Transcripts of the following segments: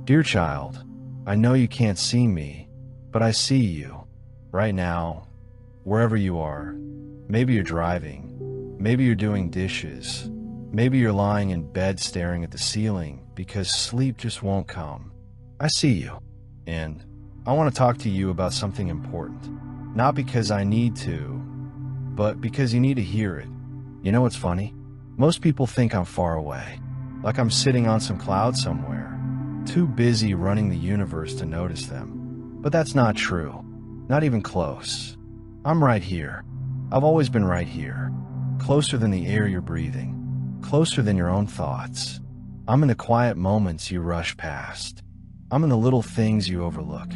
Dear child, I know you can't see me, but I see you. Right now, wherever you are. Maybe you're driving. Maybe you're doing dishes. Maybe you're lying in bed staring at the ceiling because sleep just won't come. I see you. And I want to talk to you about something important. Not because I need to, but because you need to hear it. You know what's funny? Most people think I'm far away, like I'm sitting on some cloud somewhere, too busy running the universe to notice them. But that's not true. Not even close. I'm right here. I've always been right here. Closer than the air you're breathing. Closer than your own thoughts. I'm in the quiet moments you rush past. I'm in the little things you overlook.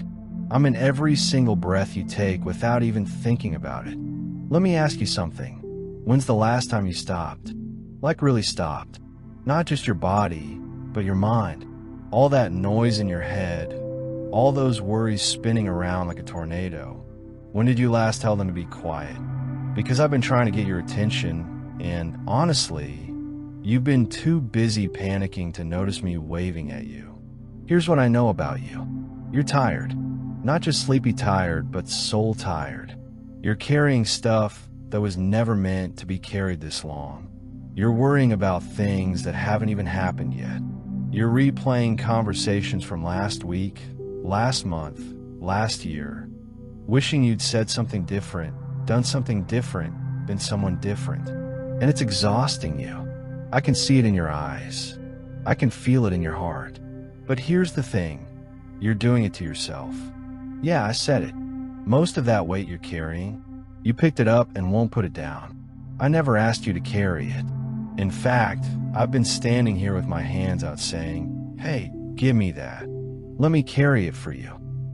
I'm in every single breath you take without even thinking about it. Let me ask you something. When's the last time you stopped? Like really stopped. Not just your body, but your mind. All that noise in your head. All those worries spinning around like a tornado. When did you last tell them to be quiet? Because I've been trying to get your attention, and honestly, you've been too busy panicking to notice me waving at you. Here's what I know about you. You're tired. Not just sleepy tired, but soul tired. You're carrying stuff that was never meant to be carried this long. You're worrying about things that haven't even happened yet. You're replaying conversations from last week, last month, last year, wishing you'd said something different, done something different, been someone different. And it's exhausting you. I can see it in your eyes. I can feel it in your heart. But here's the thing. You're doing it to yourself. Yeah, I said it. Most of that weight you're carrying, you picked it up and won't put it down. I never asked you to carry it. In fact, I've been standing here with my hands out saying, hey, give me that. Let me carry it for you.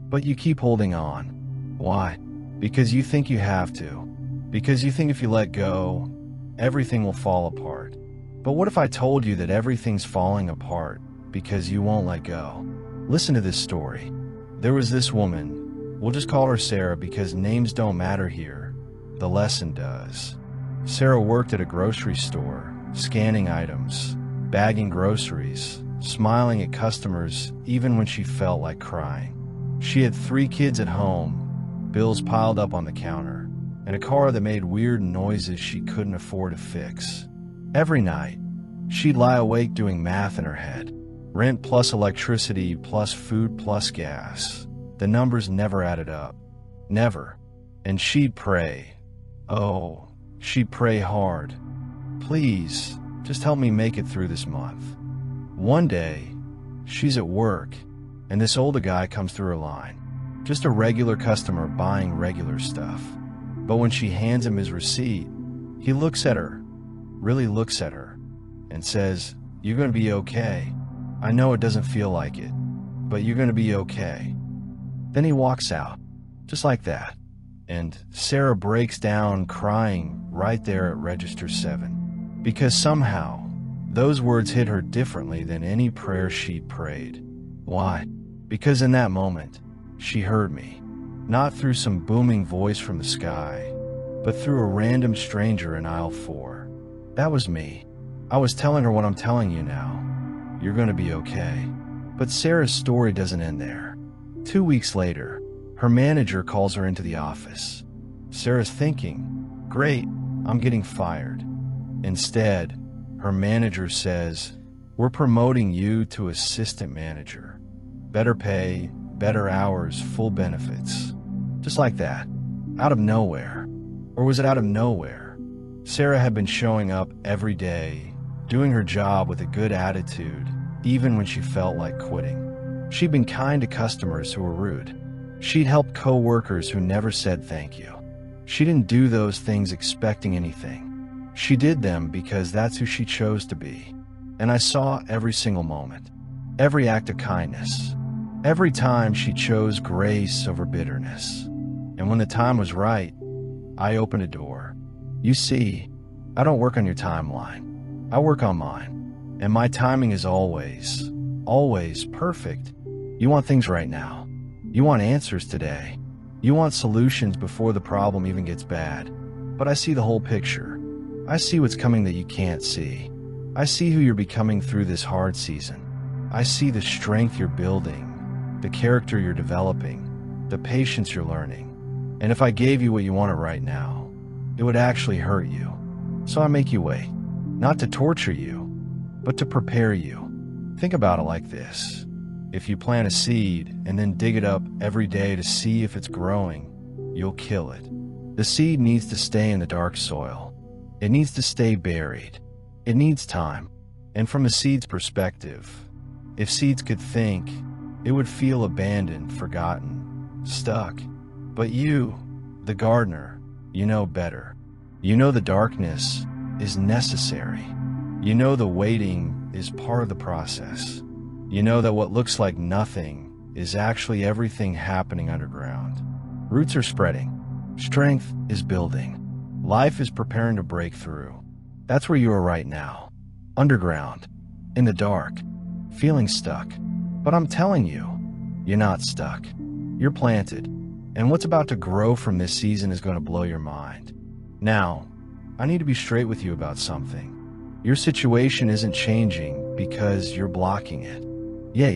But you keep holding on. Why? Because you think you have to. Because you think if you let go, everything will fall apart. But what if I told you that everything's falling apart because you won't let go? Listen to this story. There was this woman, we'll just call her Sarah because names don't matter here. The lesson does. Sarah worked at a grocery store, scanning items, bagging groceries, smiling at customers even when she felt like crying. She had 3 kids at home, bills piled up on the counter, and a car that made weird noises she couldn't afford to fix. Every night, she'd lie awake doing math in her head. Rent plus electricity plus food plus gas. The numbers never added up. Never. And she'd pray. Oh, she'd pray hard. Please, just help me make it through this month. One day, she's at work, and this older guy comes through her line. Just a regular customer buying regular stuff. But when she hands him his receipt, he looks at her, really looks at her, and says, "You're going to be okay. I know it doesn't feel like it, but you're going to be okay." Then he walks out, just like that. And Sarah breaks down crying right there at register 7. Because somehow, those words hit her differently than any prayer she'd prayed. Why? Because in that moment, she heard me. Not through some booming voice from the sky, but through a random stranger in aisle 4. That was me. I was telling her what I'm telling you now. You're going to be okay. But Sarah's story doesn't end there. 2 weeks later, her manager calls her into the office. Sarah's thinking, great, I'm getting fired. Instead, her manager says, we're promoting you to assistant manager. Better pay, better hours, full benefits. Just like that. Out of nowhere. Or was it out of nowhere? Sarah had been showing up every day, doing her job with a good attitude, even when she felt like quitting. She'd been kind to customers who were rude. She'd helped co-workers who never said thank you. She didn't do those things expecting anything. She did them because that's who she chose to be. And I saw every single moment, every act of kindness, every time she chose grace over bitterness. And when the time was right, I opened a door. You see, I don't work on your timeline. I work on mine. And my timing is always, always perfect. You want things right now. You want answers today. You want solutions before the problem even gets bad. But I see the whole picture. I see what's coming that you can't see. I see who you're becoming through this hard season. I see the strength you're building, the character you're developing, the patience you're learning. And if I gave you what you wanted right now, it would actually hurt you. So I make you wait, not to torture you, but to prepare you. Think about it like this. If you plant a seed and then dig it up every day to see if it's growing, you'll kill it. The seed needs to stay in the dark soil. It needs to stay buried. It needs time. And from a seed's perspective, if seeds could think, it would feel abandoned, forgotten, stuck. But you, the gardener, you know better. You know the darkness is necessary. You know the waiting is part of the process. You know that what looks like nothing is actually everything happening underground. Roots are spreading. Strength is building. Life is preparing to break through. That's where you are right now. Underground. In the dark. Feeling stuck. But I'm telling you, you're not stuck. You're planted. And what's about to grow from this season is going to blow your mind. Now, I need to be straight with you about something. Your situation isn't changing because you're blocking it. Yeah,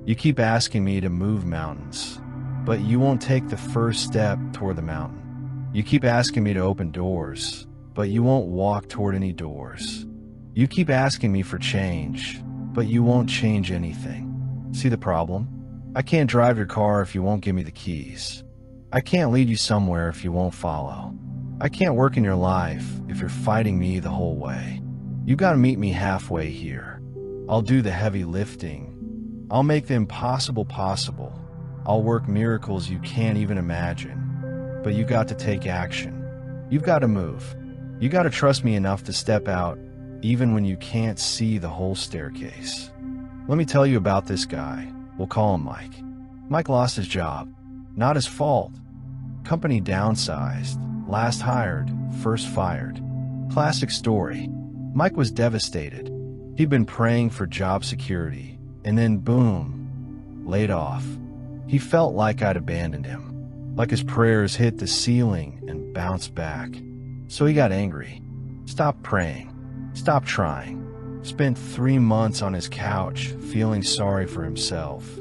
you keep asking me to move mountains, but you won't take the first step toward the mountain. You keep asking me to open doors, but you won't walk toward any doors. You keep asking me for change, but you won't change anything. See the problem? I can't drive your car if you won't give me the keys. I can't lead you somewhere if you won't follow. I can't work in your life if you're fighting me the whole way. You gotta meet me halfway here. I'll do the heavy lifting. I'll make the impossible possible. I'll work miracles you can't even imagine. But you got to take action. You've got to move. You got to trust me enough to step out even when you can't see the whole staircase. Let me tell you about this guy. We'll call him Mike. Mike lost his job. Not his fault. Company downsized. Last hired, first fired. Classic story. Mike was devastated. He'd been praying for job security, and then boom, laid off. He felt like I'd abandoned him, like his prayers hit the ceiling and bounced back. So he got angry, stopped praying, stopped trying, spent 3 months on his couch feeling sorry for himself,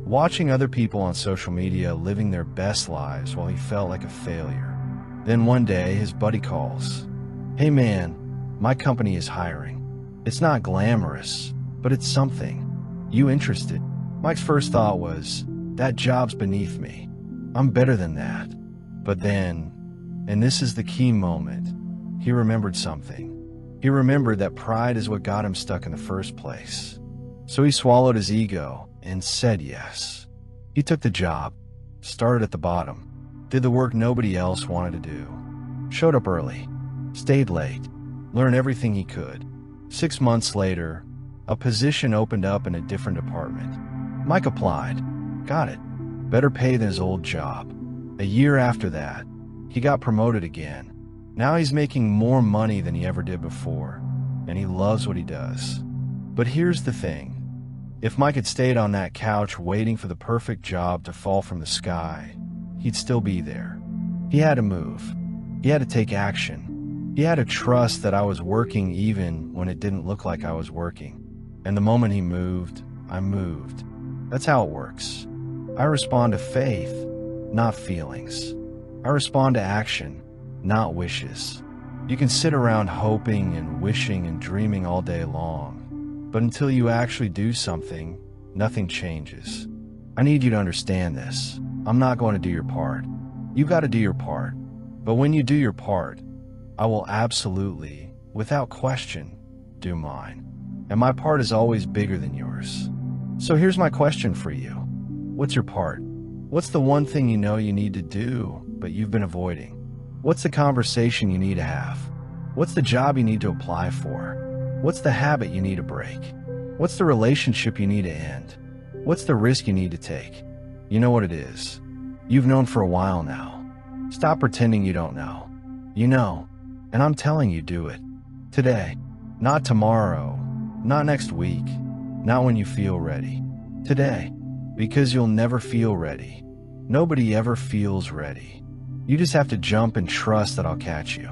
watching other people on social media living their best lives while he felt like a failure. Then one day his buddy calls. Hey man, my company is hiring. It's not glamorous, but it's something. You interested? Mike's first thought was, that job's beneath me. I'm better than that. But then, and this is the key moment, he remembered something. He remembered that pride is what got him stuck in the first place. So he swallowed his ego and said yes. He took the job, started at the bottom, did the work nobody else wanted to do, showed up early, stayed late, learned everything he could. 6 months later, a position opened up in a different department. Mike applied, got it, better pay than his old job. A year after that, he got promoted again. Now he's making more money than he ever did before, and he loves what he does. But here's the thing. If Mike had stayed on that couch waiting for the perfect job to fall from the sky, he'd still be there. He had to move. He had to take action. He had to trust that I was working even when it didn't look like I was working. And the moment he moved, I moved. That's how it works. I respond to faith, not feelings. I respond to action, not wishes. You can sit around hoping and wishing and dreaming all day long, but until you actually do something, nothing changes. I need you to understand this. I'm not going to do your part. You've got to do your part. But when you do your part, I will absolutely, without question, do mine. And my part is always bigger than yours. So here's my question for you. What's your part? What's the one thing you know you need to do, but you've been avoiding? What's the conversation you need to have? What's the job you need to apply for? What's the habit you need to break? What's the relationship you need to end? What's the risk you need to take? You know what it is. You've known for a while now. Stop pretending you don't know. You know, and I'm telling you, do it. Today. Not tomorrow. Not next week. Not when you feel ready. Today. Because you'll never feel ready. Nobody ever feels ready. You just have to jump and trust that I'll catch you.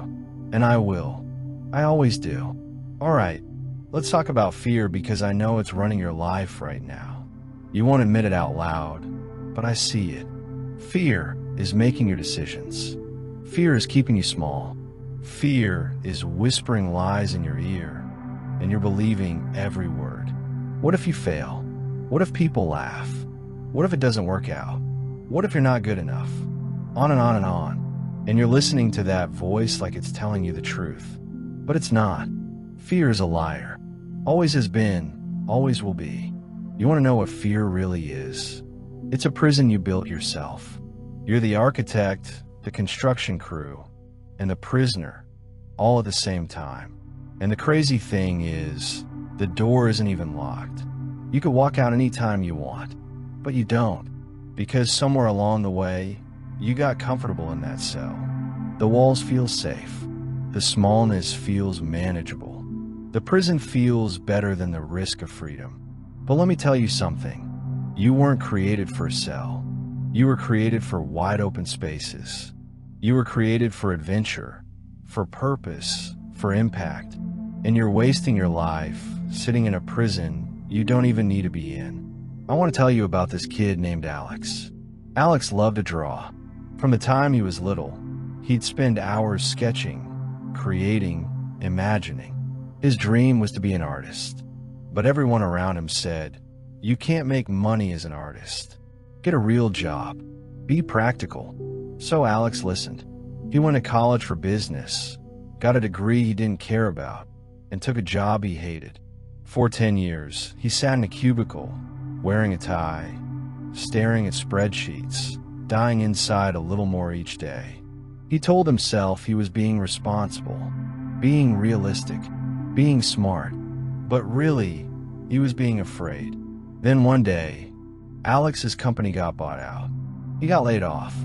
And I will. I always do. All right. Let's talk about fear because I know it's running your life right now. You won't admit it out loud, but I see it. Fear is making your decisions. Fear is keeping you small. Fear is whispering lies in your ear, and you're believing every word. What if you fail? What if people laugh? What if it doesn't work out? What if you're not good enough? On and on and on. And you're listening to that voice like it's telling you the truth. But it's not. Fear is a liar. Always has been, always will be. You want to know what fear really is? It's a prison you built yourself. You're the architect, the construction crew, and the prisoner, all at the same time. And the crazy thing is, the door isn't even locked. You could walk out anytime you want, but you don't, because somewhere along the way, you got comfortable in that cell. The walls feel safe. The smallness feels manageable. The prison feels better than the risk of freedom. But let me tell you something. You weren't created for a cell. You were created for wide open spaces. You were created for adventure, for purpose, for impact. And you're wasting your life sitting in a prison you don't even need to be in. I want to tell you about this kid named Alex. Alex loved to draw. From the time he was little, he'd spend hours sketching, creating, imagining. His dream was to be an artist. But everyone around him said, "You can't make money as an artist. Get a real job. Be practical." So Alex listened. He went to college for business, got a degree he didn't care about, and took a job he hated. For 10 years, he sat in a cubicle, wearing a tie, staring at spreadsheets, dying inside a little more each day. He told himself he was being responsible, being realistic, being smart, but really, he was being afraid. Then one day, Alex's company got bought out. He got laid off,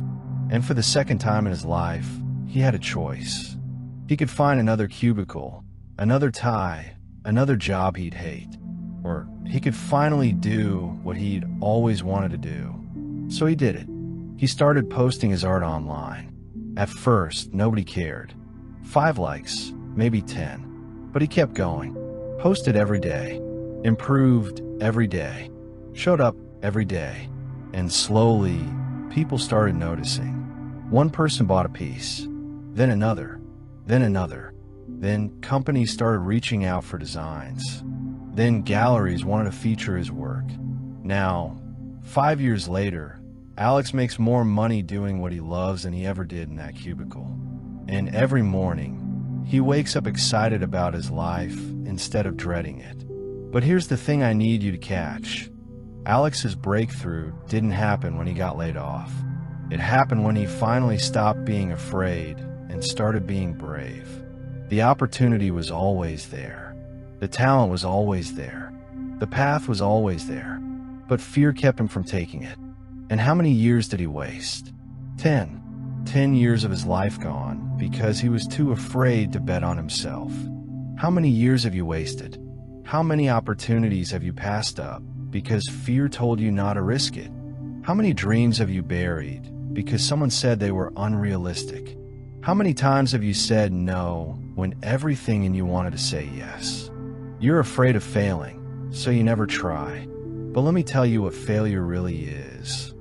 and for the second time in his life, he had a choice. He could find another cubicle, another tie, another job he'd hate, or he could finally do what he'd always wanted to do. So he did it. He started posting his art online. At first, nobody cared. 5 likes, maybe 10. But he kept going. Posted every day. Improved every day. Showed up every day. And slowly, people started noticing. One person bought a piece. Then another. Then another. Then companies started reaching out for designs. Then galleries wanted to feature his work. Now, 5 years later, Alex makes more money doing what he loves than he ever did in that cubicle. And every morning, he wakes up excited about his life instead of dreading it. But here's the thing I need you to catch. Alex's breakthrough didn't happen when he got laid off. It happened when he finally stopped being afraid and started being brave. The opportunity was always there. The talent was always there. The path was always there. But fear kept him from taking it. And how many years did he waste? 10. 10 years of his life gone because he was too afraid to bet on himself. How many years have you wasted? How many opportunities have you passed up because fear told you not to risk it? How many dreams have you buried because someone said they were unrealistic? How many times have you said no when everything in you wanted to say yes? You're afraid of failing, so you never try. But let me tell you what failure really is.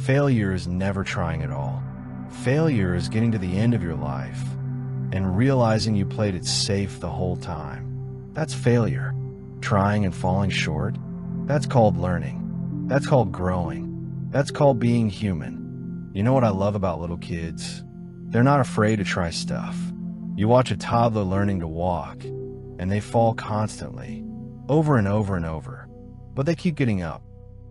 Failure is never trying at all. Failure is getting to the end of your life and realizing you played it safe the whole time. That's failure. Trying and falling short, that's called learning. That's called growing. That's called being human. You know what I love about little kids? They're not afraid to try stuff. You watch a toddler learning to walk, and they fall constantly, over and over and over. But they keep getting up.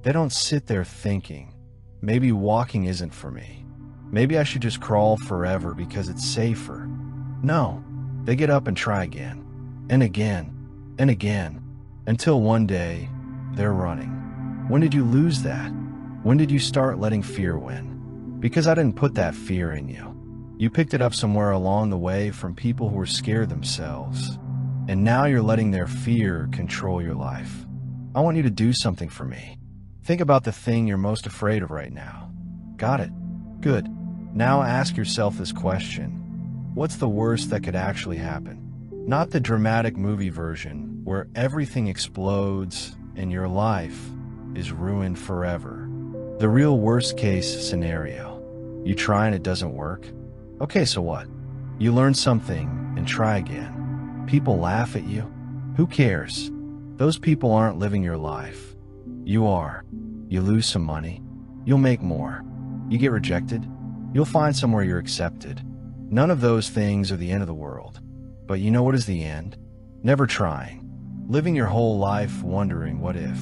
They don't sit there thinking, maybe walking isn't for me. Maybe I should just crawl forever because it's safer. No, they get up and try again, and again, and again, until one day, they're running. When did you lose that? When did you start letting fear win? Because I didn't put that fear in you. You picked it up somewhere along the way from people who were scared themselves. And now you're letting their fear control your life. I want you to do something for me. Think about the thing you're most afraid of right now. Got it? Good. Now ask yourself this question. What's the worst that could actually happen? Not the dramatic movie version where everything explodes and your life is ruined forever. The real worst case scenario. You try and it doesn't work. Okay, so what? You learn something and try again. People laugh at you. Who cares? Those people aren't living your life. You are. You lose some money. You'll make more. You get rejected. You'll find somewhere you're accepted. None of those things are the end of the world. But you know what is the end? Never trying. Living your whole life wondering what if.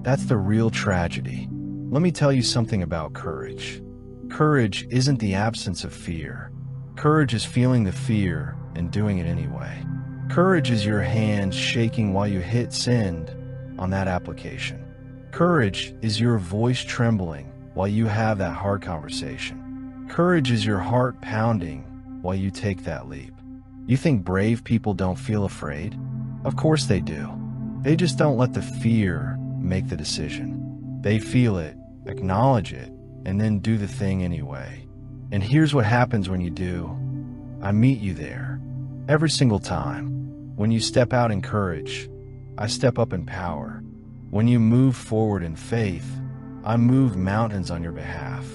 That's the real tragedy. Let me tell you something about courage. Courage isn't the absence of fear. Courage is feeling the fear and doing it anyway. Courage is your hands shaking while you hit send on that application. Courage is your voice trembling while you have that hard conversation. Courage is your heart pounding while you take that leap. You think brave people don't feel afraid? Of course they do. They just don't let the fear make the decision. They feel it, acknowledge it, and then do the thing anyway. And here's what happens when you do. I meet you there. Every single time. When you step out in courage, I step up in power. When you move forward in faith, I move mountains on your behalf.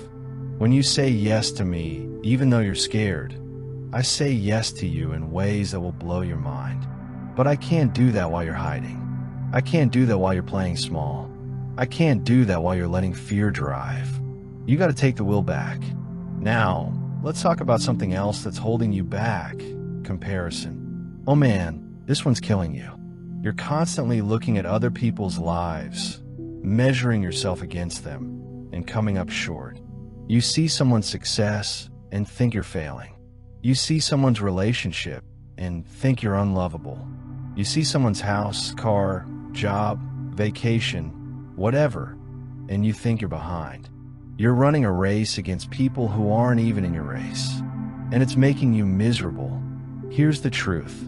When you say yes to me, even though you're scared, I say yes to you in ways that will blow your mind. But I can't do that while you're hiding. I can't do that while you're playing small. I can't do that while you're letting fear drive. You got to take the wheel back. Now, let's talk about something else that's holding you back. Comparison. Oh man, this one's killing you. You're constantly looking at other people's lives, measuring yourself against them, and coming up short. You see someone's success and think you're failing. You see someone's relationship and think you're unlovable. You see someone's house, car, job, vacation, whatever, and you think you're behind. You're running a race against people who aren't even in your race, and it's making you miserable. Here's the truth.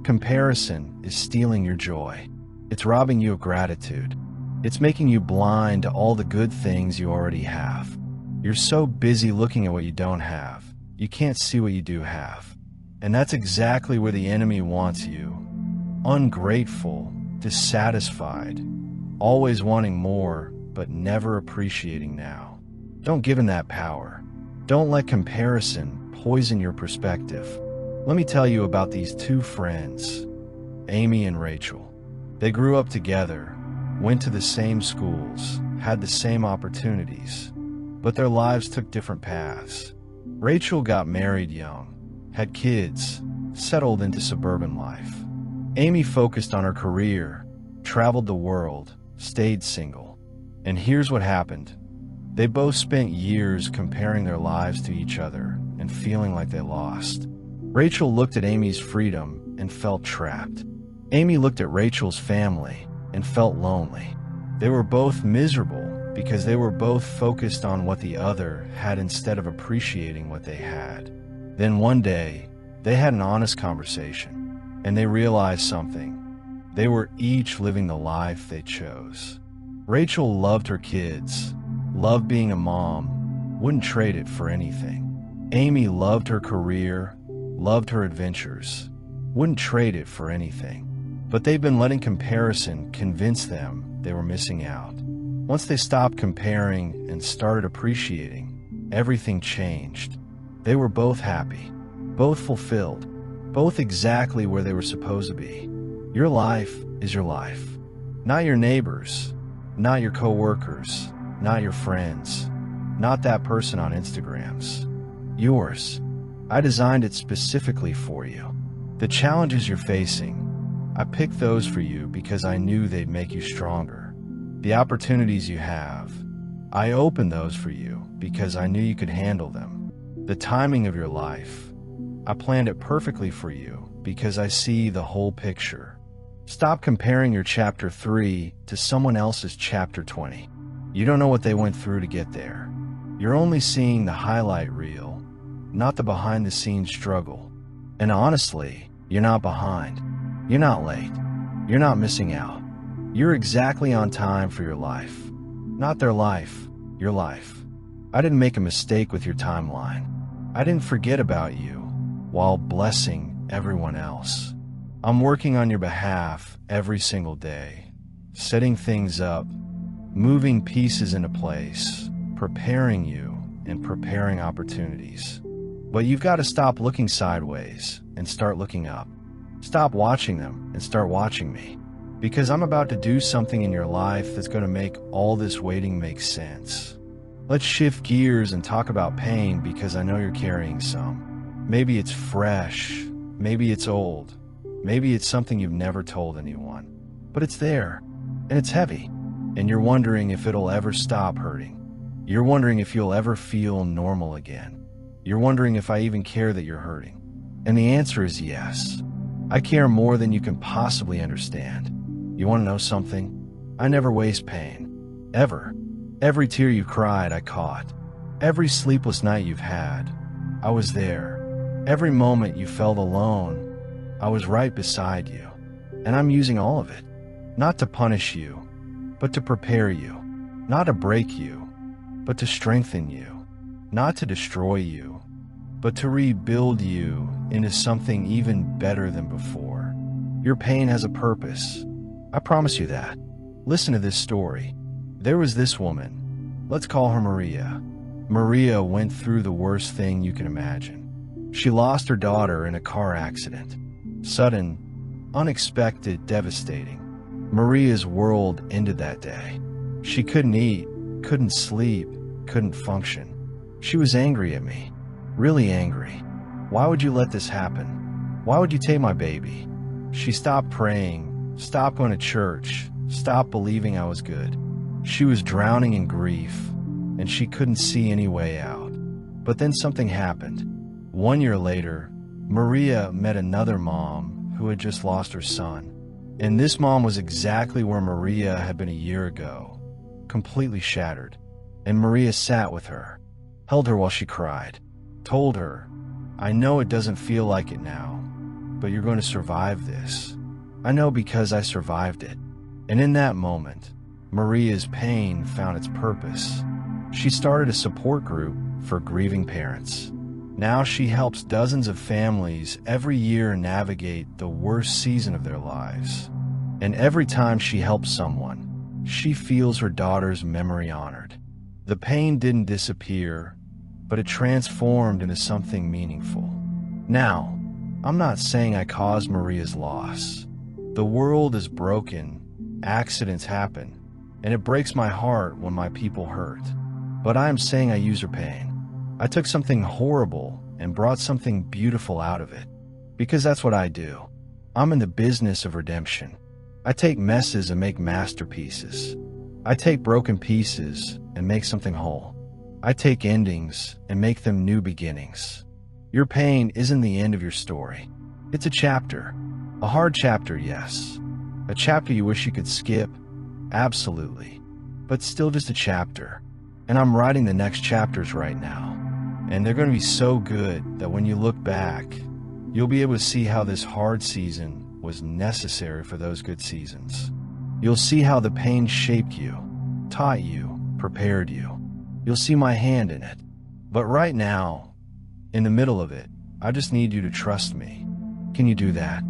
Comparison is stealing your joy. It's robbing you of gratitude. It's making you blind to all the good things you already have. You're so busy looking at what you don't have, you can't see what you do have. And that's exactly where the enemy wants you. Ungrateful, dissatisfied, always wanting more, but never appreciating now. Don't give him that power. Don't let comparison poison your perspective. Let me tell you about these two friends, Amy and Rachel. They grew up together, went to the same schools, had the same opportunities, but their lives took different paths. Rachel got married young, had kids, settled into suburban life. Amy focused on her career, traveled the world, stayed single. And here's what happened. They both spent years comparing their lives to each other and feeling like they lost. Rachel looked at Amy's freedom and felt trapped. Amy looked at Rachel's family and felt lonely. They were both miserable because they were both focused on what the other had instead of appreciating what they had. Then one day, they had an honest conversation, and they realized something. They were each living the life they chose. Rachel loved her kids, loved being a mom, wouldn't trade it for anything. Amy loved her career, loved her adventures, wouldn't trade it for anything. But they've been letting comparison convince them they were missing out. Once they stopped comparing and started appreciating, everything changed. They were both happy, both fulfilled, both exactly where they were supposed to be. Your life is your life. Not your neighbors, not your coworkers, not your friends, not that person on Instagrams. Yours. I designed it specifically for you. The challenges you're facing, I picked those for you because I knew they'd make you stronger. The opportunities you have, I opened those for you because I knew you could handle them. The timing of your life, I planned it perfectly for you because I see the whole picture. Stop comparing your chapter 3 to someone else's chapter 20. You don't know what they went through to get there. You're only seeing the highlight reel, not the behind-the-scenes struggle. And honestly, you're not behind. You're not late. You're not missing out. You're exactly on time for your life. Not their life, your life. I didn't make a mistake with your timeline. I didn't forget about you while blessing everyone else. I'm working on your behalf every single day, setting things up, moving pieces into place, preparing you and preparing opportunities. But you've got to stop looking sideways and start looking up. Stop watching them and start watching me. Because I'm about to do something in your life that's going to make all this waiting make sense. Let's shift gears and talk about pain, because I know you're carrying some. Maybe it's fresh, maybe it's old, maybe it's something you've never told anyone. But it's there, and it's heavy, and you're wondering if it'll ever stop hurting. You're wondering if you'll ever feel normal again. You're wondering if I even care that you're hurting. And the answer is yes. I care more than you can possibly understand. You want to know something? I never waste pain. Ever. Every tear you cried, I caught. Every sleepless night you've had, I was there. Every moment you felt alone, I was right beside you. And I'm using all of it. Not to punish you, but to prepare you. Not to break you, but to strengthen you. Not to destroy you, but to rebuild you into something even better than before. Your pain has a purpose. I promise you that. Listen to this story. There was this woman. Let's call her Maria. Maria went through the worst thing you can imagine. She lost her daughter in a car accident. Sudden, unexpected, devastating. Maria's world ended that day. She couldn't eat, couldn't sleep, couldn't function. She was angry at me. Really angry. Why would you let this happen? Why would you take my baby? She stopped praying, stopped going to church, stopped believing I was good. She was drowning in grief, and she couldn't see any way out. But then something happened. 1 year later, Maria met another mom who had just lost her son. And this mom was exactly where Maria had been a year ago, completely shattered. And Maria sat with her, held her while she cried, told her, I know it doesn't feel like it now, but you're going to survive this. I know because I survived it. And in that moment, Maria's pain found its purpose. She started a support group for grieving parents. Now she helps dozens of families every year navigate the worst season of their lives. And every time she helps someone, she feels her daughter's memory honored. The pain didn't disappear, but it transformed into something meaningful. Now, I'm not saying I caused Maria's loss. The world is broken, accidents happen, and it breaks my heart when my people hurt. But I am saying I use her pain. I took something horrible and brought something beautiful out of it. Because that's what I do. I'm in the business of redemption. I take messes and make masterpieces. I take broken pieces and make something whole. I take endings and make them new beginnings. Your pain isn't the end of your story. It's a chapter. A hard chapter, yes. A chapter you wish you could skip, absolutely. But still just a chapter. And I'm writing the next chapters right now. And they're going to be so good that when you look back, you'll be able to see how this hard season was necessary for those good seasons. You'll see how the pain shaped you, taught you, prepared you. You'll see my hand in it. But right now, in the middle of it, I just need you to trust me. Can you do that?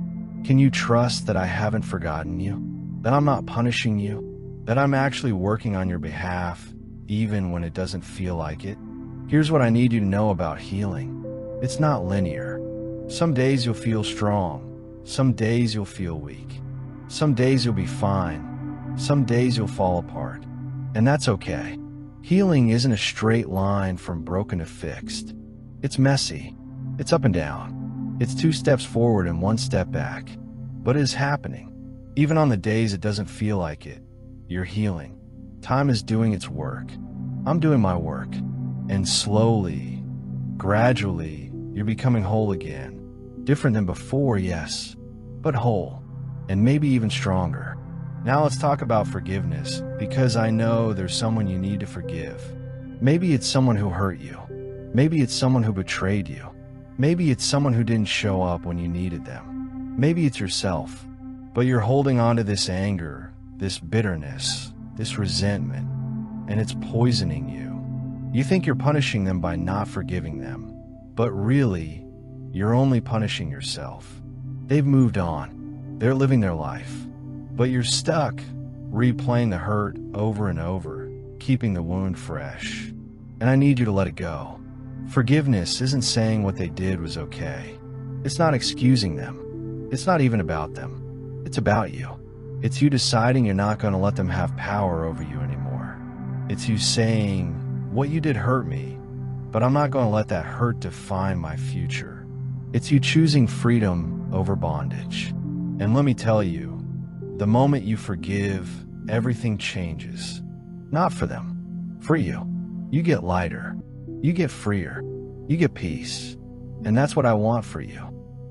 Can you trust that I haven't forgotten you? That I'm not punishing you? That I'm actually working on your behalf, even when it doesn't feel like it? Here's what I need you to know about healing. It's not linear. Some days you'll feel strong. Some days you'll feel weak. Some days you'll be fine. Some days you'll fall apart. And that's okay. Healing isn't a straight line from broken to fixed. It's messy. It's up and down. It's 2 steps forward and 1 step back. But it is happening. Even on the days it doesn't feel like it, you're healing. Time is doing its work. I'm doing my work. And slowly, gradually, you're becoming whole again. Different than before, yes, but whole. And maybe even stronger. Now let's talk about forgiveness, because I know there's someone you need to forgive. Maybe it's someone who hurt you. Maybe it's someone who betrayed you. Maybe it's someone who didn't show up when you needed them. Maybe it's yourself. But you're holding on to this anger, this bitterness, this resentment, and it's poisoning you. You think you're punishing them by not forgiving them, but really, you're only punishing yourself. They've moved on. They're living their life. But you're stuck, replaying the hurt over and over, keeping the wound fresh. And I need you to let it go. Forgiveness isn't saying what they did was okay. It's not excusing them. It's not even about them. It's about you. It's you deciding you're not going to let them have power over you anymore. It's you saying, what you did hurt me, but I'm not going to let that hurt define my future. It's you choosing freedom over bondage. And let me tell you, the moment you forgive, everything changes. Not for them, for you. You get lighter. You get freer. You get peace. And that's what I want for you.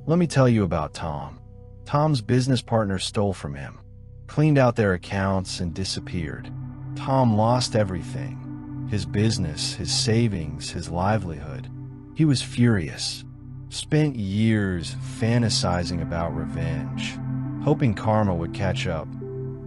Let me tell you about Tom. Tom's business partner stole from him, cleaned out their accounts, and disappeared. Tom lost everything. His business, his savings, his livelihood. He was furious. Spent years fantasizing about revenge, hoping karma would catch up,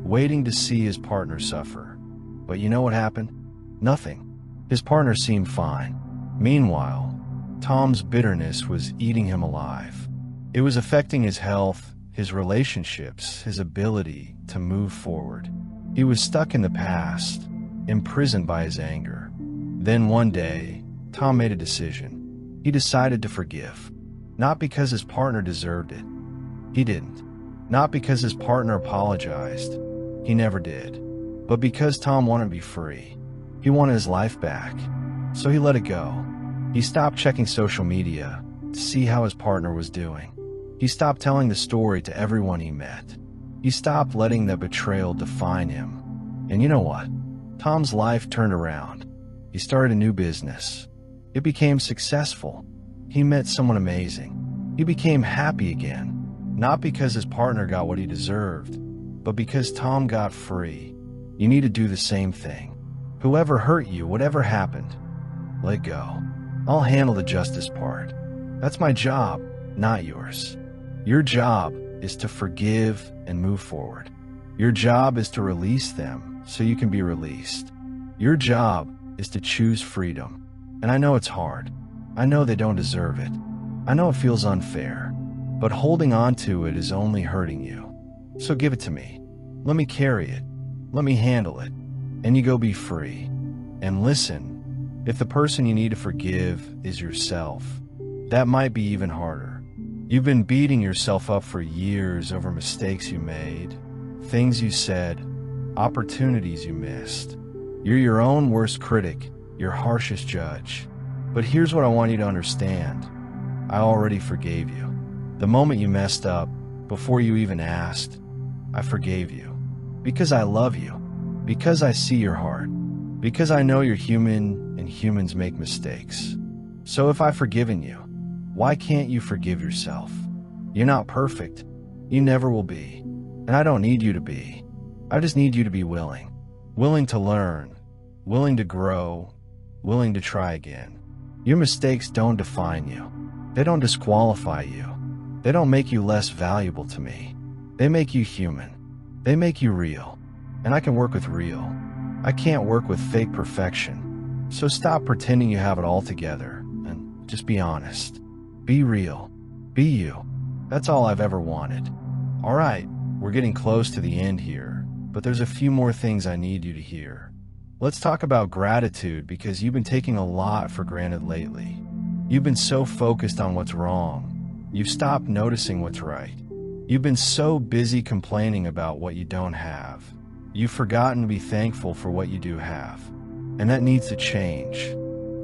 waiting to see his partner suffer. But you know what happened? Nothing. His partner seemed fine. Meanwhile, Tom's bitterness was eating him alive. It was affecting his health, his relationships, his ability to move forward. He was stuck in the past, imprisoned by his anger. Then one day, Tom made a decision. He decided to forgive. Not because his partner deserved it. He didn't. Not because his partner apologized. He never did. But because Tom wanted to be free. He wanted his life back. So he let it go. He stopped checking social media to see how his partner was doing. He stopped telling the story to everyone he met. He stopped letting the betrayal define him. And you know what? Tom's life turned around. He started a new business. It became successful. He met someone amazing. He became happy again. Not because his partner got what he deserved, but because Tom got free. You need to do the same thing. Whoever hurt you, whatever happened, let go. I'll handle the justice part. That's my job, not yours. Your job is to forgive and move forward. Your job is to release them so you can be released. Your job is to choose freedom. And I know it's hard. I know they don't deserve it. I know it feels unfair. But holding on to it is only hurting you. So give it to me. Let me carry it. Let me handle it. And you go be free. And listen, if the person you need to forgive is yourself, that might be even harder. You've been beating yourself up for years over mistakes you made, things you said, opportunities you missed. You're your own worst critic, your harshest judge. But here's what I want you to understand. I already forgave you. The moment you messed up, before you even asked, I forgave you. Because I love you. Because I see your heart. Because I know you're human and humans make mistakes. So if I've forgiven you, why can't you forgive yourself? You're not perfect. You never will be. And I don't need you to be. I just need you to be willing. Willing to learn. Willing to grow. Willing to try again. Your mistakes don't define you. They don't disqualify you. They don't make you less valuable to me. They make you human. They make you real. And I can work with real. I can't work with fake perfection. So stop pretending you have it all together and just be honest. Be real. Be you. That's all I've ever wanted. All right, we're getting close to the end here, but there's a few more things I need you to hear. Let's talk about gratitude because you've been taking a lot for granted lately. You've been so focused on what's wrong. You've stopped noticing what's right. You've been so busy complaining about what you don't have. You've forgotten to be thankful for what you do have. And that needs to change.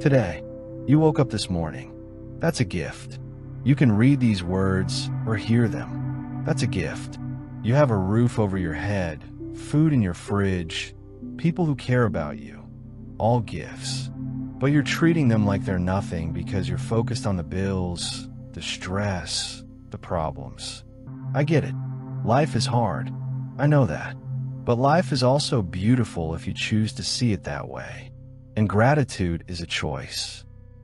Today, you woke up this morning. That's a gift. You can read these words or hear them. That's a gift. You have a roof over your head, food in your fridge, people who care about you. All gifts. But you're treating them like they're nothing because you're focused on the bills, the stress, the problems. I get it. Life is hard. I know that. But life is also beautiful if you choose to see it that way. And gratitude is a choice.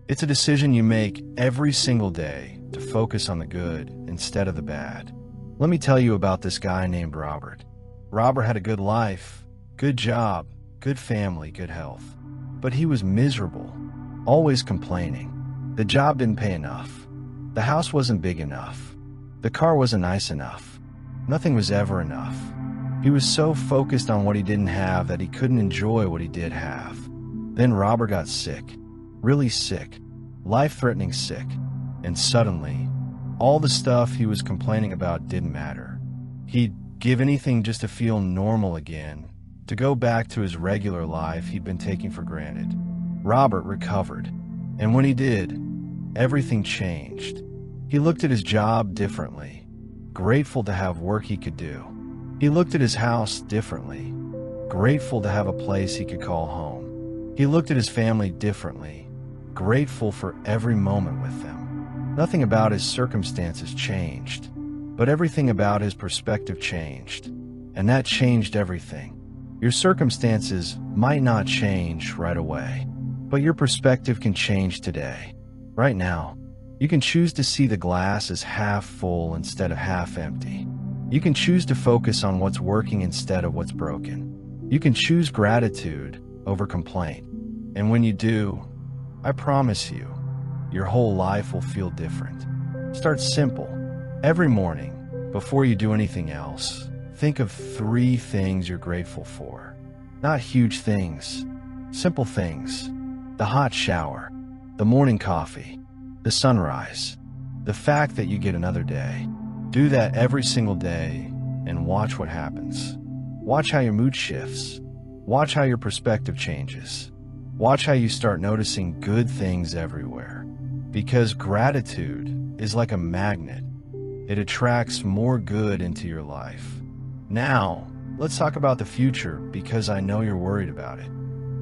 It's a decision you make every single day to focus on the good instead of the bad. Let me tell you about this guy named Robert. Robert had a good life, good job, good family, good health. But he was miserable, always complaining. The job didn't pay enough. The house wasn't big enough. The car wasn't nice enough. Nothing was ever enough. He was so focused on what he didn't have that he couldn't enjoy what he did have. Then Robert got sick, really sick, life-threatening sick, and suddenly, all the stuff he was complaining about didn't matter. He'd give anything just to feel normal again, to go back to his regular life he'd been taking for granted. Robert recovered, and when he did, everything changed. He looked at his job differently, grateful to have work he could do. He looked at his house differently, grateful to have a place he could call home. He looked at his family differently, grateful for every moment with them. Nothing about his circumstances changed, but everything about his perspective changed, and that changed everything. Your circumstances might not change right away, but your perspective can change today. Right now, you can choose to see the glass as half full instead of half empty. You can choose to focus on what's working instead of what's broken. You can choose gratitude over complaint. And when you do, I promise you, your whole life will feel different. Start simple. Every morning, before you do anything else, think of 3 things you're grateful for. Not huge things, simple things. The hot shower, the morning coffee, the sunrise, the fact that you get another day. Do that every single day and watch what happens. Watch how your mood shifts. Watch how your perspective changes. Watch how you start noticing good things everywhere. Because gratitude is like a magnet. It attracts more good into your life. Now, let's talk about the future because I know you're worried about it.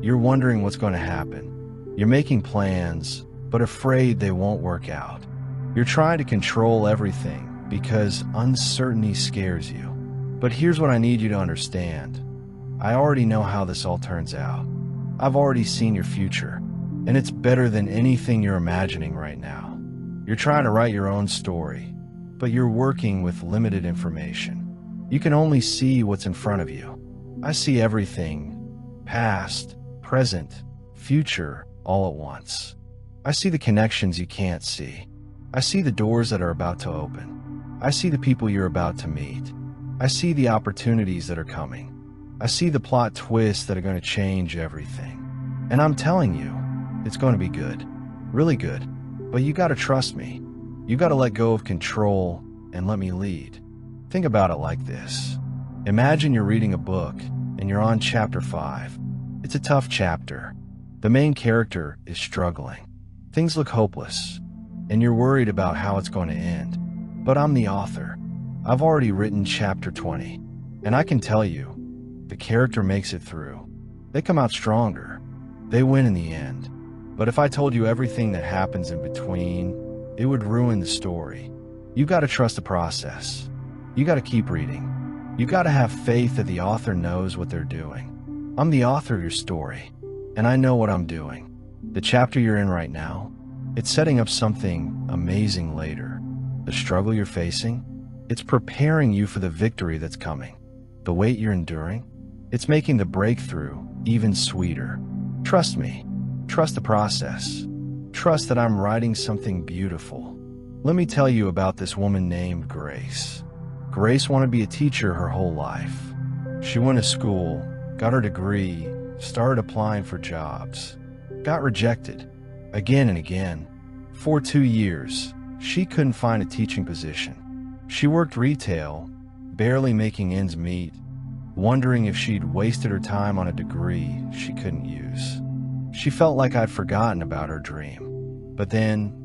You're wondering what's going to happen. You're making plans, but afraid they won't work out. You're trying to control everything because uncertainty scares you. But here's what I need you to understand. I already know how this all turns out. I've already seen your future, and it's better than anything you're imagining right now. You're trying to write your own story, but you're working with limited information. You can only see what's in front of you. I see everything, past, present, future, all at once. I see the connections you can't see. I see the doors that are about to open. I see the people you're about to meet. I see the opportunities that are coming. I see the plot twists that are going to change everything. And I'm telling you, it's going to be good. Really good. But you got to trust me. You got to let go of control and let me lead. Think about it like this. Imagine you're reading a book and you're on chapter 5. It's a tough chapter. The main character is struggling. Things look hopeless, and you're worried about how it's going to end. But I'm the author. I've already written chapter 20, and I can tell you, the character makes it through. They come out stronger. They win in the end. But if I told you everything that happens in between, it would ruin the story. You got to trust the process. You got to keep reading. You got to have faith that the author knows what they're doing. I'm the author of your story, and I know what I'm doing. The chapter you're in right now, it's setting up something amazing later. The struggle you're facing, it's preparing you for the victory that's coming. The wait you're enduring, it's making the breakthrough even sweeter. Trust me. Trust the process. Trust that I'm writing something beautiful. Let me tell you about this woman named Grace. Grace wanted to be a teacher her whole life. She went to school, got her degree, started applying for jobs, got rejected again and again. For 2 years, she couldn't find a teaching position. She worked retail, barely making ends meet, wondering if she'd wasted her time on a degree she couldn't use. She felt like I'd forgotten about her dream. But then,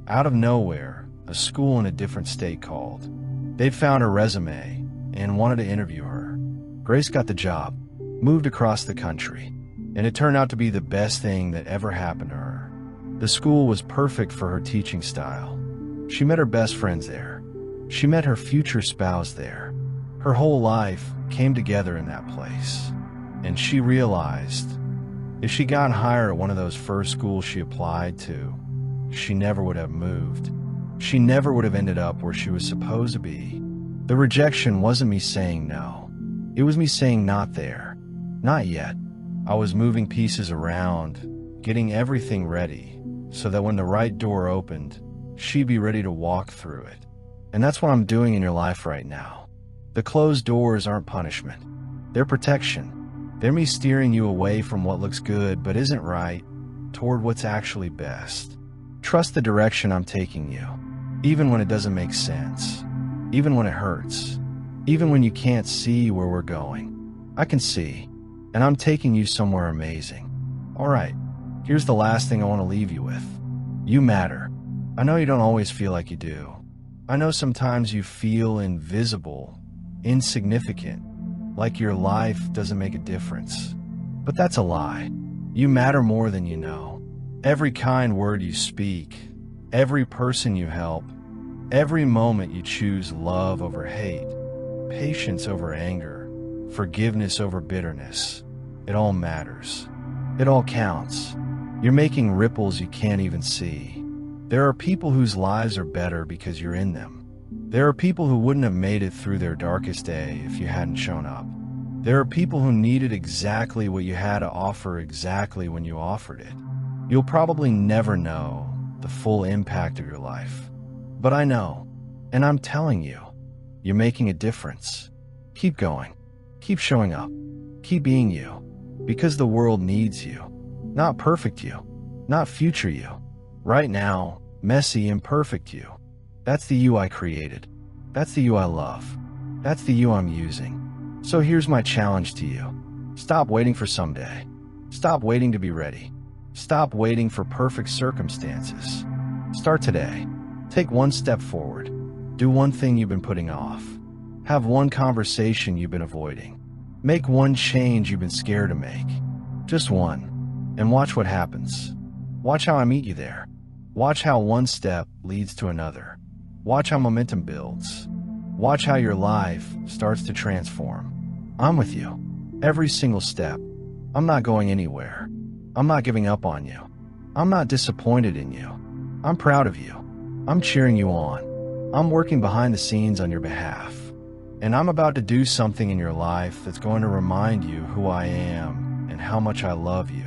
out of nowhere, a school in a different state called. They'd found her resume and wanted to interview her. Grace got the job, moved across the country, and it turned out to be the best thing that ever happened to her. The school was perfect for her teaching style. She met her best friends there. She met her future spouse there. Her whole life came together in that place. And she realized if she gotten hired at one of those first schools she applied to, she never would have moved. She never would have ended up where she was supposed to be. The rejection wasn't me saying no. It was me saying not there. Not yet. I was moving pieces around, getting everything ready, so that when the right door opened, she'd be ready to walk through it. And that's what I'm doing in your life right now. The closed doors aren't punishment. They're protection. They're me steering you away from what looks good but isn't right toward what's actually best. Trust the direction I'm taking you, even when it doesn't make sense, even when it hurts, even when you can't see where we're going. I can see, and I'm taking you somewhere amazing. All right, here's the last thing I want to leave you with. You matter. I know you don't always feel like you do. I know sometimes you feel invisible, insignificant, like your life doesn't make a difference. But that's a lie. You matter more than you know. Every kind word you speak, every person you help, every moment you choose love over hate, patience over anger, forgiveness over bitterness, it all matters. It all counts. You're making ripples you can't even see. There are people whose lives are better because you're in them. There are people who wouldn't have made it through their darkest day if you hadn't shown up. There are people who needed exactly what you had to offer exactly when you offered it. You'll probably never know the full impact of your life. But I know, and I'm telling you, you're making a difference. Keep going. Keep showing up. Keep being you. Because the world needs you. Not perfect you. Not future you. Right now, messy, imperfect you. That's the you I created. That's the you I love. That's the you I'm using. So here's my challenge to you. Stop waiting for someday. Stop waiting to be ready. Stop waiting for perfect circumstances. Start today. Take one step forward. Do one thing you've been putting off. Have one conversation you've been avoiding. Make one change you've been scared to make. Just one. And watch what happens. Watch how I meet you there. Watch how one step leads to another. Watch how momentum builds. Watch how your life starts to transform. I'm with you. Every single step. I'm not going anywhere. I'm not giving up on you. I'm not disappointed in you. I'm proud of you. I'm cheering you on. I'm working behind the scenes on your behalf. And I'm about to do something in your life that's going to remind you who I am and how much I love you.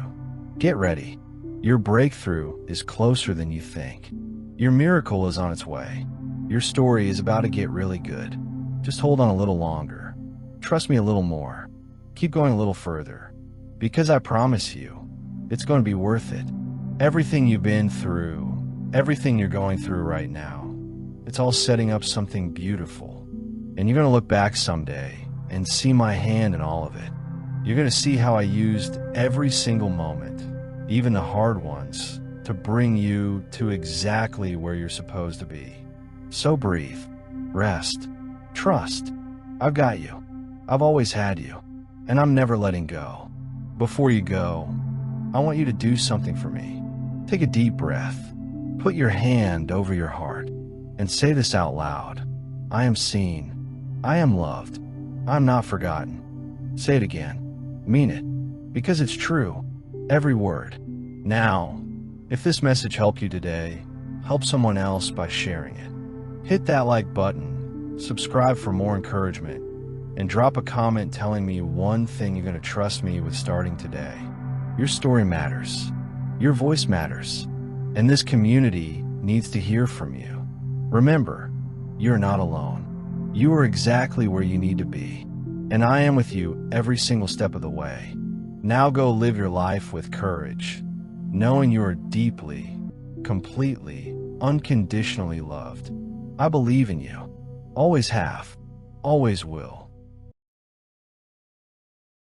Get ready. Your breakthrough is closer than you think. Your miracle is on its way. Your story is about to get really good. Just hold on a little longer. Trust me a little more. Keep going a little further. Because I promise you, it's going to be worth it. Everything you've been through, everything you're going through right now, it's all setting up something beautiful. And you're going to look back someday and see my hand in all of it. You're going to see how I used every single moment, even the hard ones, to bring you to exactly where you're supposed to be. So breathe, rest, trust. I've got you. I've always had you, and I'm never letting go. Before you go, I want you to do something for me. Take a deep breath. Put your hand over your heart and say this out loud. I am seen. I am loved. I'm not forgotten. Say it again. Mean it, because it's true. Every word. Now, if this message helped you today, help someone else by sharing it. Hit that like button, subscribe for more encouragement, and drop a comment telling me one thing you're going to trust me with starting today. Your story matters. Your voice matters. And this community needs to hear from you. Remember, you're not alone. You are exactly where you need to be. And I am with you every single step of the way. Now go live your life with courage, knowing you are deeply, completely, unconditionally loved. I believe in you. Always have. Always will.